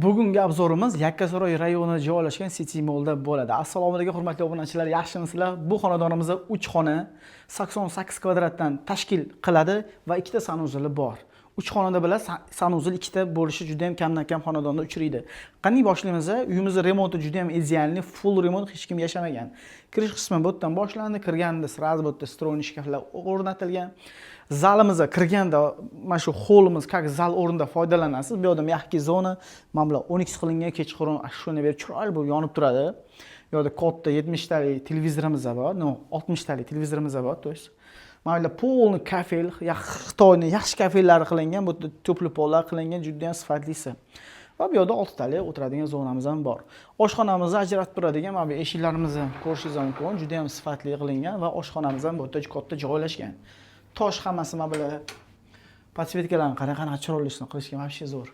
Bugungi obzorimiz Yakkasaroy rayonida joylashgan City Mallda bo'ladi. Assalomu alaykum hurmatli obunachilar, yaxshimisizlar? Bu xonadonimizda 3 xona 88 kvadratdan tashkil qiladi va ikkita sanuzeli bor. 3 xonada bilan sanuzil ikkita bo'lishi juda ham kamdan kam xonadonda uchraydi. Qanday boshlaymiz? Uyimizning remonti juda ham idealni, full remont, hech kim yashamagan. Kirish qismi bu yerdan boshlandi, kirganda sразу bu yerda stroyniy shkaflar o'rnatilgan. Zalimizga kirganda mana shu holimiz, как zal o'rnida foydalanasiz. Bu yerda mягкий zona, mana bular 12 qilingan kechqurun shuni berib chiroyli bo'lib yonib turadi. Bu yerda katta 70 talik televizorimiz bor, 60 talik televizorimiz bor, to есть mana polni kafel, Xitoyning yaxshi kafellari qilingan, bu yerda to'pli pollar qilingan, juda ham sifatlisi. Va bu yerda 6 talik o'tiradigan zonamiz ham bor. Oshxonamizni ajratib turadigan mana bu eshiklarimizni ko'rishingiz mumkin, juda ham sifatli qilingan va oshxonamiz ham bu yerda katta joylashgan. Tosh hammasi mana bular podsvetkalarni qanaqa chiroylishini qilishga вообще zo'r.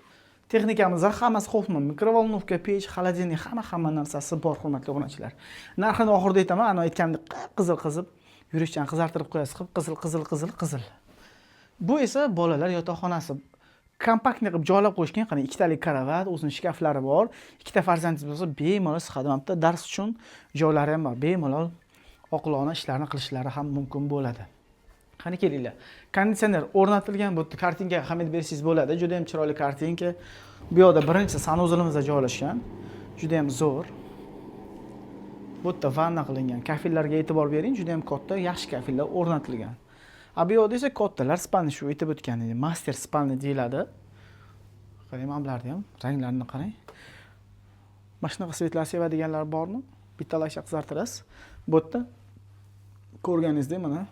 Texnikamizda hammasi xo'pmi? Mikrovolnovka, pech, xolodilnik, hamma narsasi bor, hurmatli obunachilar. Narxini oxirida aytaman, ana aytgandek qizil yurishdan qizartirib qo'yasiz, qizil. Bu esa bolalar yotoqxonasi. Kompaktni qilib joylab qo'yishgan, qani ikkitalik karavot, o'zining shkaflari bor. Ikkita farzandingiz bo'lsa, bemalol sihatda dars uchun joylari ham bor. Bemalol oqilona ishlarni qilishlari ham mumkin bo'ladi. Qani kelinglar. Konditsioner o'rnatilgan, bu yerda kartinkaga ahamiyat bersangiz bo'ladi. Juda ham chiroyli kartinka. Bu yerda birinchi sanuzilimizda joylashgan. Juda ham zo'r. Bu yerda vanna qilingan. Kafillarga e'tibor bering, juda ham katta, yaxshi kafillar o'rnatilgan. Bu yerda esa kattalar spalni shu aytib o'tganingiz, master spalni deyiladi. Qarang, mana bularni ham ranglarini qarang. Mana shunaqa svetlar sevadiganlar bormi? Bittalashga qizartirasiz. Bu yerda ko'rganingizdek mana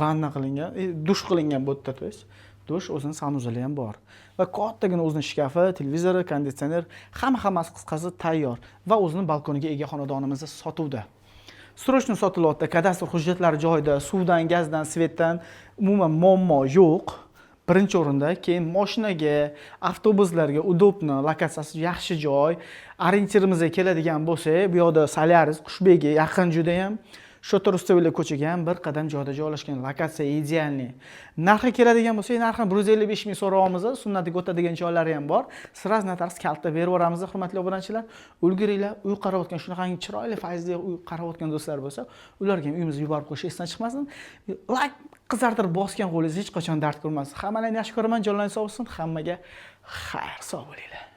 vanna qilingan, dush qilingan bu yerda, to есть dush o'zining sanuzeli ham bor. Va kattagina o'zining shkafi, televizori, konditsioner, hammasi qisqasi tayyor va o'zining balkoniga ega xonadonimizda sotuvda. Srochno sotilyapti, kadastr hujjatlari joyida, suvdan, gazdan, svetdan umuman muammo yo'q. Birinchi o'rinda, keyin mashinaga, avtobuslarga udobni, lokatsiyasi yaxshi joy. Orientirimizga keladigan bo'lsak, bu yerda Solaris, Qushbegi yaqin juda ham Shotor Ustavilla ko'chaga ham bir qadam joyda joylashgan, lokatsiya idealniy. Narxi keladigan bo'lsa, narxini 155 ming so'rayapmiz, sunnatiga o'tadigan joylari ham bor. Siraz natarz kalta berib yuboramiz, hurmatli obunachilar. Ulguringlar, uy qarayotgan, shunaqangi chiroyli faizli uy qarayotgan do'stlar bo'lsa, ularga ham uyimizni yuborib qo'yish esdan chiqmasin. Like qizartirib bosgan qo'lingiz hech qachon dard ko'rmas. Hammalarni yaxshi ko'raman, jonlaringiz sog' bo'lsin, hammaga xayr sog' bo'linglar.